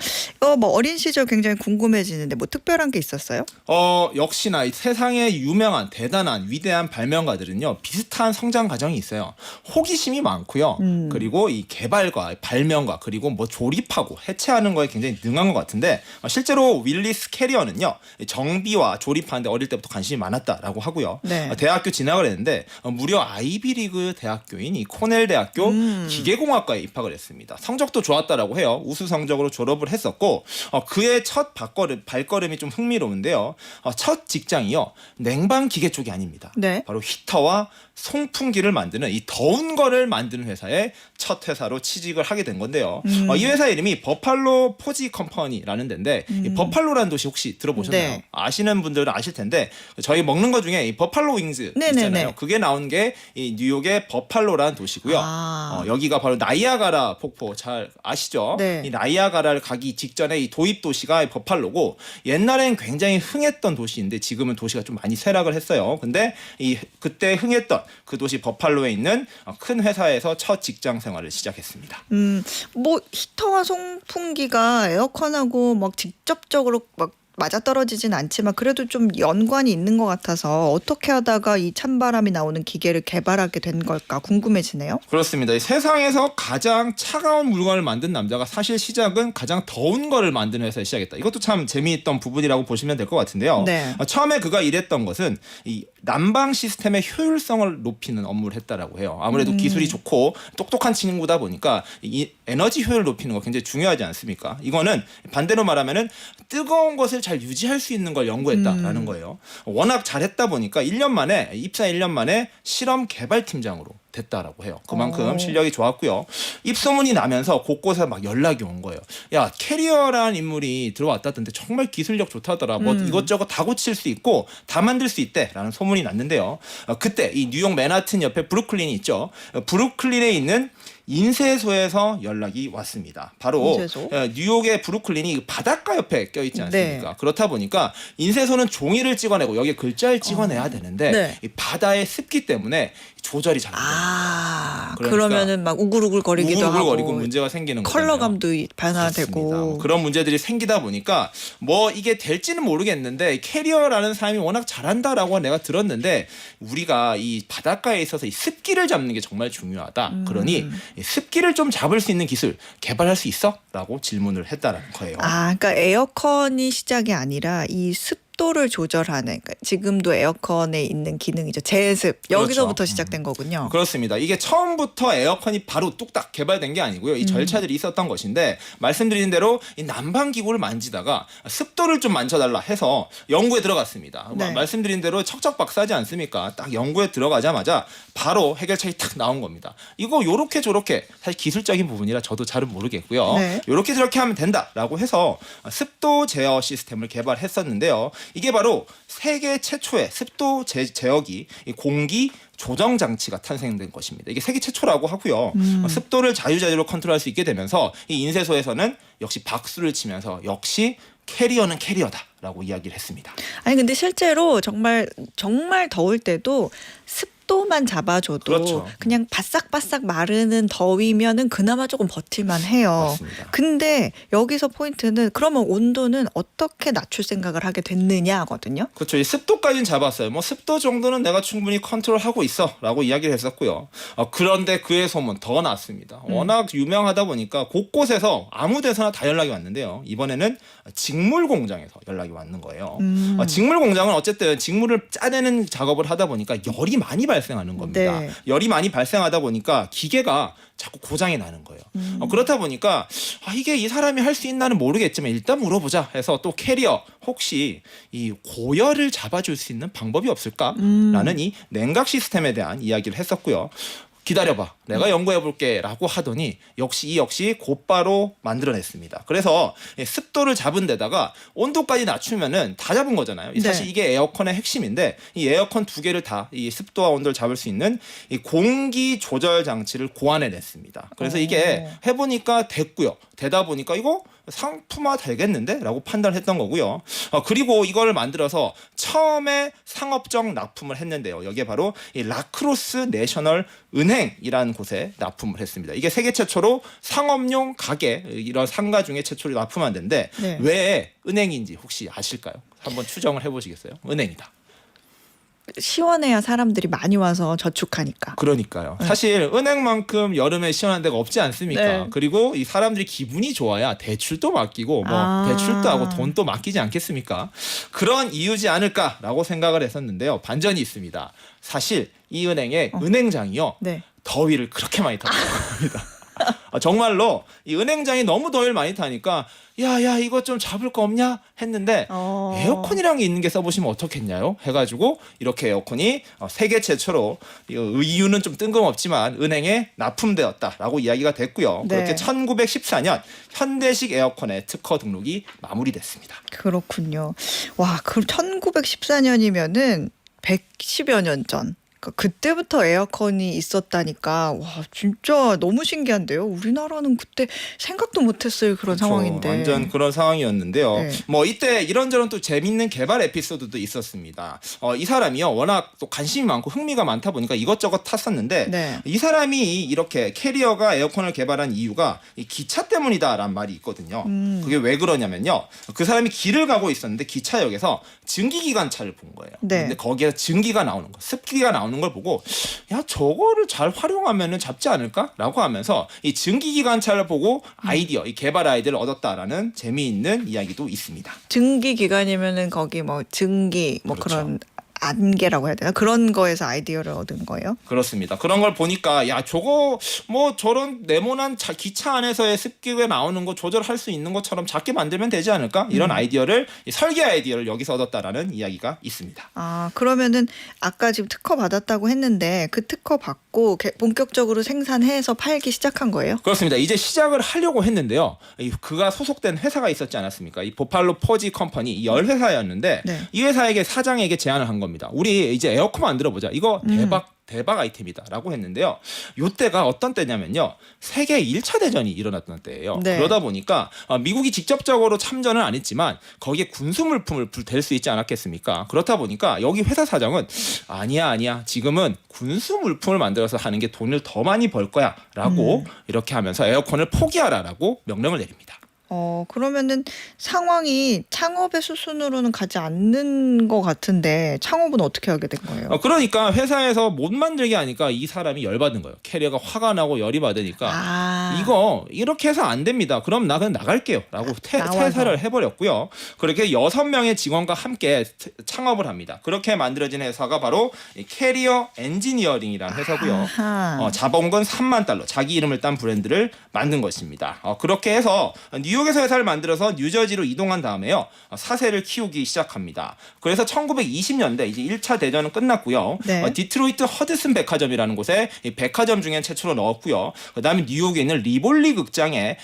어린 시절 굉장히 궁금해지는데 뭐 특별한 게 있었어요? 역시나 이 세상에 유명한 대단한 위대한 발명가들은요 비슷한 성장 과정이 있어요. 호기심이 많고요. 그리고 이 개발과 발명과 그리고 뭐 조립하고 해체하는 거에 굉장히 능한 것 같은데 실제로 윌리스 캐리어는요 정비와 조립하는데 어릴 때부터 관심이 많았다라고 하고요. 네. 대학교 진학을 했는데 무려 아이비리그 대학교인 이 코넬 대학교 기계공학과에 입학을 했습니다. 성적도 좋았다라고 해요. 우수 성적으로 졸업을 했었고 그의 첫 발걸음이 좀 흥미로운데요. 첫 직장이요 냉방 기계 쪽이 아닙니다. 네. 바로 히터와 송풍기를 만드는 이 더운 거를 만드는 회사의 첫 회사로 취직을 하게 된 건데요. 이 회사 이름이 버팔로 포지 컴퍼니라는 데인데 이 버팔로라는 도시 혹시 들어보셨나요? 네. 아시는 분들은 아실 텐데 저희 먹는 거 중에 이 버팔로 윙즈 네네네. 있잖아요. 그게 나온 게 이 뉴욕의 버팔로라는 도시고요. 아. 여기가 바로 나이아가라 폭포 잘 아시죠? 네. 이 나이아가라를 가기 직전에 이 도입 도시가 버팔로고 옛날엔 굉장히 흥했던 도시인데 지금은 도시가 좀 많이 쇠락을 했어요. 근데 그때 흥했던 그 도시 버팔로에 있는 큰 회사에서 첫 직장 생활을 시작했습니다. 뭐 히터와 송풍기가 에어컨하고 막 직접적으로 막 맞아떨어지진 않지만 그래도 좀 연관이 있는 것 같아서 어떻게 하다가 이 찬바람이 나오는 기계를 개발하게 된 걸까 궁금해지네요. 그렇습니다. 이 세상에서 가장 차가운 물건을 만든 남자가 사실 시작은 가장 더운 거를 만드는 회사에 시작했다. 이것도 참 재미있던 부분이라고 보시면 될 것 같은데요. 네. 처음에 그가 일했던 것은 이 난방 시스템의 효율성을 높이는 업무를 했다라고 해요. 아무래도 기술이 좋고 똑똑한 친구다 보니까 이 에너지 효율을 높이는 거 굉장히 중요하지 않습니까? 이거는 반대로 말하면은 뜨거운 것을 잘 유지할 수 있는 걸 연구했다라는 거예요. 워낙 잘했다 보니까 입사 1년 만에 실험 개발팀장으로 됐다라고 해요. 그만큼 실력이 좋았고요. 입소문이 나면서 곳곳에 막 연락이 온 거예요. 야, 캐리어라는 인물이 들어왔다던데 정말 기술력 좋다더라. 뭐 이것저것 다 고칠 수 있고 다 만들 수 있대라는 소문이 났는데요. 그때 이 뉴욕 맨하튼 옆에 브루클린이 있죠. 브루클린에 있는 인쇄소에서 연락이 왔습니다. 바로 인쇄소? 뉴욕의 브루클린이 바닷가 옆에 껴있지 않습니까? 네. 그렇다 보니까 인쇄소는 종이를 찍어내고 여기에 글자를 찍어내야 되는데 네. 이 바다의 습기 때문에 조절이 잘 안 돼요. 아, 그러니까 그러면은 막 우글우글거리기도 우글우글거리고 하고 문제가 생기는 거예요. 컬러감도 변화되고 그렇습니다. 그런 문제들이 생기다 보니까 뭐 이게 될지는 모르겠는데 캐리어라는 사람이 워낙 잘한다라고 내가 들었는데 우리가 이 바닷가에 있어서 이 습기를 잡는 게 정말 중요하다. 그러니 이 습기를 좀 잡을 수 있는 기술 개발할 수 있어? 라고 질문을 했다라는 거예요. 아, 그러니까 에어컨이 시작이 아니라 이 습기 습도를 조절하는, 그러니까 지금도 에어컨에 있는 기능이죠. 제습. 여기서부터 그렇죠. 시작된 거군요. 그렇습니다. 이게 처음부터 에어컨이 바로 뚝딱 개발된 게 아니고요. 이 절차들이 있었던 것인데 말씀드린 대로 이 난방 기구를 만지다가 습도를 좀 만져달라 해서 연구에 들어갔습니다. 네. 말씀드린 대로 척척박사하지 않습니까? 딱 연구에 들어가자마자 바로 해결책이 딱 나온 겁니다. 이거 요렇게 저렇게 사실 기술적인 부분이라 저도 잘은 모르겠고요. 네. 요렇게 저렇게 하면 된다라고 해서 습도 제어 시스템을 개발했었는데요. 이게 바로 세계 최초의 습도 제어기 이 공기 조정 장치가 탄생된 것입니다. 이게 세계 최초라고 하고요. 습도를 자유자재로 컨트롤할 수 있게 되면서 이 인쇄소에서는 역시 박수를 치면서 역시 캐리어는 캐리어다라고 이야기를 했습니다. 아니 근데 실제로 정말 더울 때도 습도만 잡아줘도 그렇죠. 그냥 바싹바싹 마르는 더위면은 그나마 조금 버틸만 해요. 맞습니다. 근데 여기서 포인트는 그러면 온도는 어떻게 낮출 생각을 하게 됐느냐거든요. 그렇죠. 이 습도까지는 잡았어요. 뭐 습도 정도는 내가 충분히 컨트롤하고 있어라고 이야기를 했었고요. 그런데 그의 소문 더 났습니다. 워낙 유명하다 보니까 곳곳에서 아무 데서나 다 연락이 왔는데요. 이번에는 직물 공장에서 연락이 왔는 거예요. 직물 공장은 어쨌든 직물을 짜내는 작업을 하다 보니까 열이 많이 발생하는 겁니다. 네. 열이 많이 발생하다 보니까 기계가 자꾸 고장이 나는 거예요. 그렇다 보니까 이게 이 사람이 할 수 있나는 모르겠지만 일단 물어보자 해서 또 캐리어 혹시 이 고열을 잡아줄 수 있는 방법이 없을까라는 이 냉각 시스템에 대한 이야기를 했었고요. 기다려봐. 내가 연구해볼게 라고 하더니 역시 곧바로 만들어냈습니다. 그래서 습도를 잡은 데다가 온도까지 낮추면은 다 잡은 거잖아요. 사실 네. 이게 에어컨의 핵심인데 이 에어컨 두 개를 다 이 습도와 온도를 잡을 수 있는 이 공기 조절 장치를 고안해냈습니다. 그래서 이게 해보니까 됐고요. 되다 보니까 이거 상품화 되겠는데? 라고 판단했던 거고요. 그리고 이걸 만들어서 처음에 상업적 납품을 했는데요. 여기에 바로 이 라크로스 내셔널 은행이라는 곳에 납품을 했습니다. 이게 세계 최초로 상업용 가게 이런 상가 중에 최초로 납품한 데인데 네. 왜 은행인지 혹시 아실까요? 한번 추정을 해보시겠어요? 은행이다. 시원해야 사람들이 많이 와서 저축하니까. 그러니까요. 사실 은행만큼 여름에 시원한 데가 없지 않습니까? 네. 그리고 이 사람들이 기분이 좋아야 대출도 맡기고 대출도 하고 돈도 맡기지 않겠습니까? 그런 이유지 않을까라고 생각을 했었는데요. 반전이 있습니다. 사실 이 은행의 은행장이요. 네. 더위를 그렇게 많이 탔다고 합니다. 정말로 이 은행장이 너무 더위를 많이 타니까 야 이거 좀 잡을 거 없냐 했는데 에어컨이라는 게 있는 게 써보시면 어떻겠냐요 해가지고 이렇게 에어컨이 세계 최초로 이유는 좀 뜬금없지만 은행에 납품되었다라고 이야기가 됐고요. 네. 그렇게 1914년 현대식 에어컨의 특허 등록이 마무리됐습니다. 그렇군요. 와, 그럼 1914년이면은 110여 년 전. 그때부터 에어컨이 있었다니까 와 진짜 너무 신기한데요. 우리나라는 그때 생각도 못했을 그런 그렇죠. 상황인데. 완전 그런 상황이었는데요. 네. 뭐 이때 이런저런 또 재밌는 개발 에피소드도 있었습니다. 이 사람이요 워낙 또 관심이 많고 흥미가 많다 보니까 이것저것 탔었는데 네. 이 사람이 이렇게 캐리어가 에어컨을 개발한 이유가 이 기차 때문이다라는 말이 있거든요. 그게 왜 그러냐면요. 그 사람이 길을 가고 있었는데 기차역에서 증기기관차를 본 거예요. 네. 근데 거기에 증기가 나오는 거, 습기가 나오는 걸 보고 야 저거를 잘 활용하면은 잡지 않을까라고 하면서 이 증기기관차를 보고 이 개발 아이디어를 얻었다라는 재미있는 이야기도 있습니다. 증기 기관이면은 거기 뭐 증기 뭐 그렇죠. 그런 안개라고 해야 되나 그런 거에서 아이디어를 얻은 거예요. 그렇습니다. 그런 걸 보니까 야 저거 뭐 저런 네모난 기차 안에서의 습기가 나오는 거 조절할 수 있는 것처럼 작게 만들면 되지 않을까? 이런 아이디어를 설계 아이디어를 여기서 얻었다라는 이야기가 있습니다. 아 그러면은 아까 지금 특허 받았다고 했는데 그 특허 받고 본격적으로 생산해서 팔기 시작한 거예요? 그렇습니다. 이제 시작을 하려고 했는데요. 그가 소속된 회사가 있었지 않았습니까? 이 보팔로 포지 컴퍼니 이 열 회사였는데 네. 이 회사에게 사장에게 제안을 한 겁니다. 우리 이제 에어컨 만들어 보자. 이거 대박 아이템이다라고 했는데요. 요때가 어떤 때냐면요. 세계 1차 대전이 일어났던 때예요. 네. 그러다 보니까 미국이 직접적으로 참전은 안 했지만 거기에 군수 물품을 댈 수 있지 않았겠습니까? 그렇다 보니까 여기 회사 사장은 아니야. 지금은 군수 물품을 만들어서 하는 게 돈을 더 많이 벌 거야라고 이렇게 하면서 에어컨을 포기하라라고 명령을 내립니다. 그러면은 상황이 창업의 수순으로는 가지 않는 것 같은데 창업은 어떻게 하게 된 거예요? 그러니까 회사에서 못 만들게 하니까 이 사람이 열받은 거예요. 캐리어가 화가 나고 열이 받으니까 이거 이렇게 해서 안 됩니다. 그럼 나 그냥 나갈게요 라고 퇴사를 해버렸고요. 그렇게 6명의 직원과 함께 창업을 합니다. 그렇게 만들어진 회사가 바로 캐리어 엔지니어링이라는 회사고요. 자본금 3만 달러 자기 이름을 딴 브랜드를 만든 것입니다. 그렇게 해서 뉴욕에서 회사를 만들어서 뉴저지로 이동한 다음에요. 사세를 키우기 시작합니다. 그래서 1920년대 이제 1차 대전은 끝났고요. 네. 디트로이트 허드슨 백화점이라는 곳에 백화점 중에 최초로 넣었고요. 그다음에 뉴욕에 있는 리볼리 극장에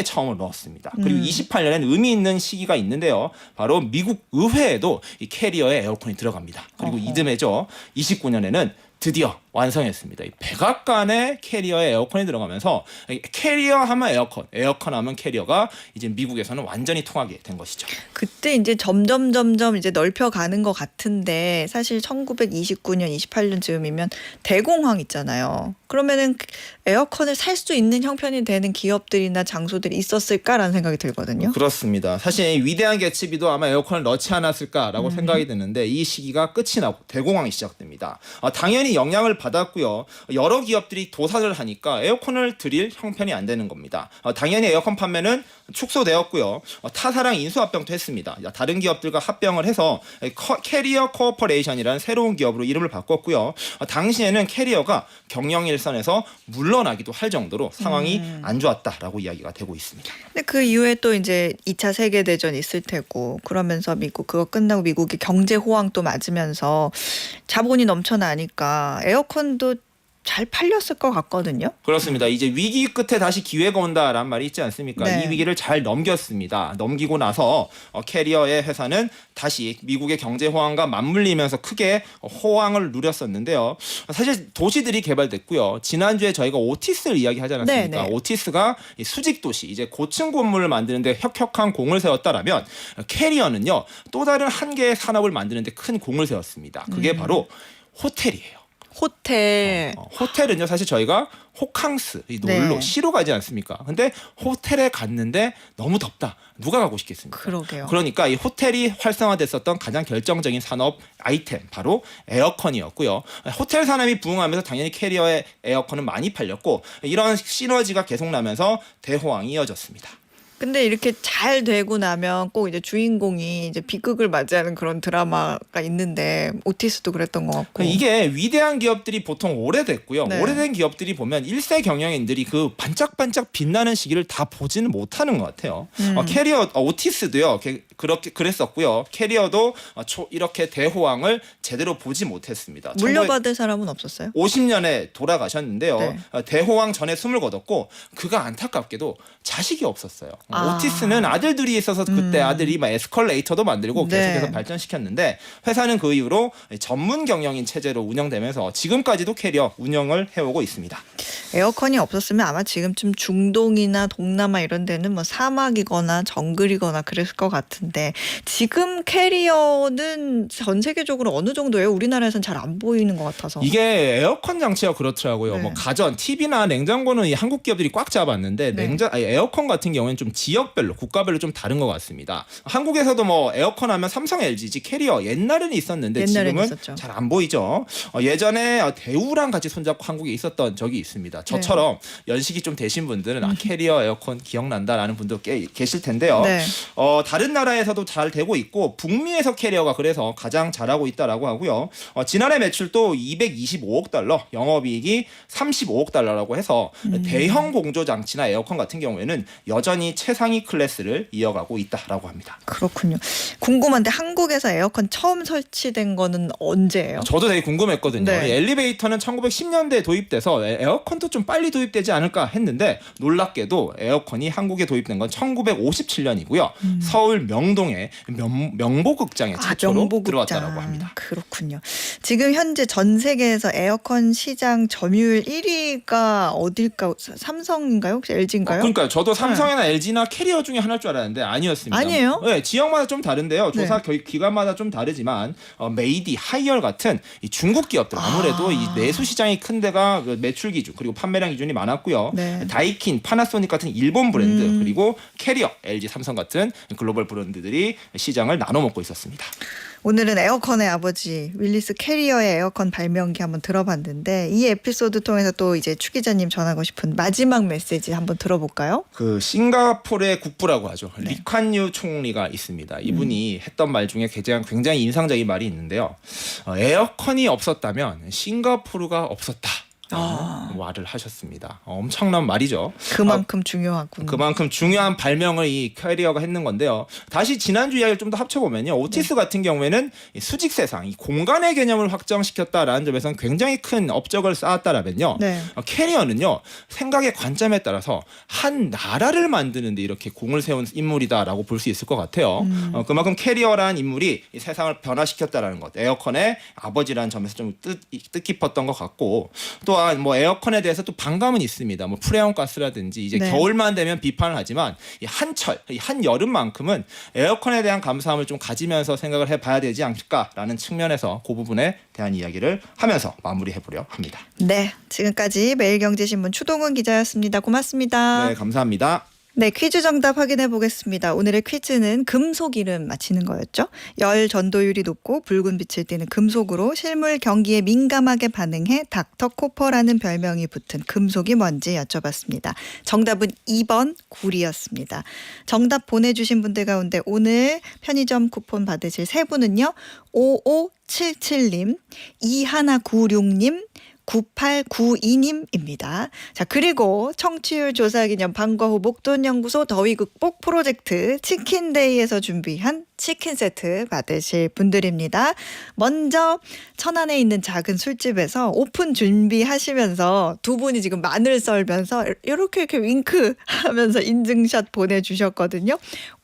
처음으로 넣었습니다. 그리고 28년엔 의미 있는 시기가 있는데요. 바로 미국 의회에도 이 캐리어의 에어컨이 들어갑니다. 그리고 이듬해죠. 29년에는 드디어 완성했습니다. 이 백악관의 캐리어에 에어컨이 들어가면서 캐리어 하면 에어컨 하면 캐리어가 이제 미국에서는 완전히 통하게 된 것이죠. 그때 이제 점점 이제 넓혀가는 것 같은데 사실 1929년, 28년쯤이면 대공황 있잖아요. 그러면은 에어컨을 살 수 있는 형편이 되는 기업들이나 장소들이 있었을까라는 생각이 들거든요. 그렇습니다. 사실 위대한 개츠비도 아마 에어컨을 넣지 않았을까라고 생각이 드는데 이 시기가 끝이 나고 대공황이 시작됩니다. 당연히 영향을 받았고요. 여러 기업들이 도산을 하니까 에어컨을 드릴 형편이 안 되는 겁니다. 당연히 에어컨 판매는 축소되었고요. 타사랑 인수합병도 했습니다. 다른 기업들과 합병을 해서 캐리어 코어퍼레이션이라는 새로운 기업으로 이름을 바꿨고요. 당시에는 캐리어가 경영 일선에서 물러나기도 할 정도로 상황이 안 좋았다라고 이야기가 되고 있습니다. 근데 그 이후에 또 이제 2차 세계대전 있을 테고 그러면서 그거 끝나고 미국이 경제 호황 또 맞으면서 자본이 넘쳐나니까 에어컨도 잘 팔렸을 것 같거든요. 그렇습니다. 이제 위기 끝에 다시 기회가 온다라는 말이 있지 않습니까? 네. 이 위기를 잘 넘겼습니다. 넘기고 나서 캐리어의 회사는 다시 미국의 경제 호황과 맞물리면서 크게 호황을 누렸었는데요. 사실 도시들이 개발됐고요. 지난주에 저희가 오티스를 이야기하지 않았습니까? 네. 오티스가 수직 도시, 이제 고층 건물을 만드는데 혁혁한 공을 세웠다라면 캐리어는요. 또 다른 한 개의 산업을 만드는데 큰 공을 세웠습니다. 그게 바로 호텔이에요. 호텔. 호텔은요 사실 저희가 호캉스 놀러 네. 쉬러 가지 않습니까? 근데 호텔에 갔는데 너무 덥다. 누가 가고 싶겠습니까? 그러게요. 그러니까 이 호텔이 활성화됐었던 가장 결정적인 산업 아이템 바로 에어컨이었고요. 호텔 산업이 부흥하면서 당연히 캐리어의 에어컨은 많이 팔렸고 이런 시너지가 계속 나면서 대호황이 이어졌습니다. 근데 이렇게 잘 되고 나면 꼭 이제 주인공이 이제 비극을 맞이하는 그런 드라마가 있는데 오티스도 그랬던 것 같고. 이게 위대한 기업들이 보통 오래됐고요. 네. 오래된 기업들이 보면 1세 경영인들이 그 반짝반짝 빛나는 시기를 다 보지는 못하는 것 같아요. 캐리어 오티스도요. 그랬었고요. 캐리어도 이렇게 대호황을 제대로 보지 못했습니다. 물려받을 사람은 없었어요? 50년에 돌아가셨는데요. 네. 대호황 전에 숨을 거뒀고 그가 안타깝게도 자식이 없었어요. 아. 오티스는 아들들이 있어서 그때 아들이 막 에스컬레이터도 만들고 네. 계속해서 발전시켰는데 회사는 그 이후로 전문 경영인 체제로 운영되면서 지금까지도 캐리어 운영을 해오고 있습니다. 에어컨이 없었으면 아마 지금쯤 중동이나 동남아 이런 데는 뭐 사막이거나 정글이거나 그랬을 것 같은데 지금 캐리어는 전 세계적으로 어느 정도예요? 우리나라에서는 잘 안 보이는 것 같아서. 이게 에어컨 장치가 그렇더라고요. 네. 뭐 가전, TV나 냉장고는 이 한국 기업들이 꽉 잡았는데 네. 에어컨 같은 경우에는 좀 지역별로, 국가별로 좀 다른 것 같습니다. 한국에서도 뭐 에어컨 하면 삼성, LG, 캐리어 옛날에는 있었는데 옛날에는 지금은 잘 안 보이죠. 예전에 대우랑 같이 손잡고 한국에 있었던 적이 있습니다. 저처럼 연식이 좀 되신 분들은 캐리어 에어컨 기억난다라는 분도 꽤 계실 텐데요. 네. 다른 나라에서도 잘 되고 있고 북미에서 캐리어가 그래서 가장 잘하고 있다라고 하고요. 지난해 매출도 225억 달러, 영업이익이 35억 달러라고 해서 대형 공조 장치나 에어컨 같은 경우에는 여전히 최상위 클래스를 이어가고 있다라고 합니다. 그렇군요. 궁금한데 한국에서 에어컨 처음 설치된 거는 언제예요? 저도 되게 궁금했거든요. 네. 엘리베이터는 1910년대에 도입돼서 에어컨도 좀 빨리 도입되지 않을까 했는데 놀랍게도 에어컨이 한국에 도입된 건 1957년이고요. 서울 명동의 명보극장에 최초로 명보극장. 들어왔다라고 합니다. 그렇군요. 지금 현재 전 세계에서 에어컨 시장 점유율 1위가 어딜까? 삼성인가요? 혹시 LG인가요? 그러니까 저도 삼성이나 LG나 캐리어 중에 하나일 줄 알았는데 아니었습니다. 아니에요? 네, 지역마다 좀 다른데요. 조사 네. 기관마다 좀 다르지만 메이디, 하이얼 같은 이 중국 기업들 아무래도 이 내수 시장이 큰 데가 그 매출 기준 그리고 판매량 기준이 많았고요. 네. 다이킨, 파나소닉 같은 일본 브랜드 그리고 캐리어, LG, 삼성 같은 글로벌 브랜드들이 시장을 나눠 먹고 있었습니다. 오늘은 에어컨의 아버지 윌리스 캐리어의 에어컨 발명기 한번 들어봤는데 이 에피소드 통해서 또 이제 추 기자님 전하고 싶은 마지막 메시지 한번 들어볼까요? 그 싱가포르의 국부라고 하죠. 리칸유 총리가 있습니다. 이분이 했던 말 중에 굉장히 인상적인 말이 있는데요. 에어컨이 없었다면 싱가포르가 없었다. 말을 하셨습니다. 엄청난 말이죠. 그만큼 중요하군. 그만큼 중요한 발명을 이 캐리어가 했는 건데요. 다시 지난주 이야기를 좀 더 합쳐보면요. 오티스 같은 경우에는 이 수직세상, 이 공간의 개념을 확장시켰다라는 점에서는 굉장히 큰 업적을 쌓았다라면요. 네. 캐리어는요. 생각의 관점에 따라서 한 나라를 만드는데 이렇게 공을 세운 인물이다라고 볼 수 있을 것 같아요. 그만큼 캐리어라는 인물이 이 세상을 변화시켰다라는 것. 에어컨의 아버지라는 점에서 좀 뜻깊었던 것 같고 또한 뭐 에어컨에 대해서 또 반감은 있습니다. 뭐 프레온 가스라든지 이제 네. 겨울만 되면 비판을 하지만 이 한철, 이 한여름만큼은 에어컨에 대한 감사함을 좀 가지면서 생각을 해봐야 되지 않을까라는 측면에서 그 부분에 대한 이야기를 하면서 마무리해보려 합니다. 네, 지금까지 매일경제신문 추동훈 기자였습니다. 고맙습니다. 네, 감사합니다. 네, 퀴즈 정답 확인해 보겠습니다. 오늘의 퀴즈는 금속 이름 맞히는 거였죠. 열 전도율이 높고 붉은 빛을 띠는 금속으로 실물 경기에 민감하게 반응해 닥터 코퍼라는 별명이 붙은 금속이 뭔지 여쭤봤습니다. 정답은 2번 구리였습니다. 정답 보내주신 분들 가운데 오늘 편의점 쿠폰 받으실 세 분은요. 5577님, 2196님, 9892님입니다. 자, 그리고 청취율 조사 기념 방과후 목돈연구소 더위 극복 프로젝트 치킨데이에서 준비한 치킨 세트 받으실 분들입니다. 먼저 천안에 있는 작은 술집에서 오픈 준비하시면서 두 분이 지금 마늘 썰면서 이렇게 윙크하면서 인증샷 보내주셨거든요.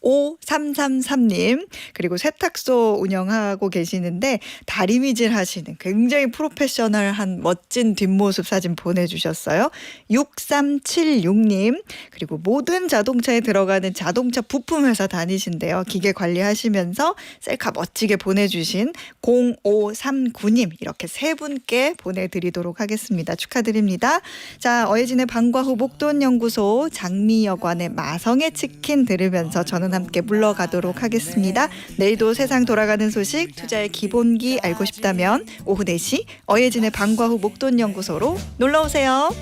5333님 그리고 세탁소 운영하고 계시는데 다리미질 하시는 굉장히 프로페셔널한 멋진 뒷모습 사진 보내주셨어요. 6376님 그리고 모든 자동차에 들어가는 자동차 부품 회사 다니신데요. 기계 관리하시면서 셀카 멋지게 보내주신 0539님 이렇게 세 분께 보내드리도록 하겠습니다. 축하드립니다. 자, 어예진의 방과후 목돈연구소 장미여관의 마성의 치킨 들으면서 저는 함께 물러가도록 하겠습니다. 내일도 세상 돌아가는 소식 투자의 기본기 알고 싶다면 오후 4시 어예진의 방과후 목돈연구소로 놀러오세요.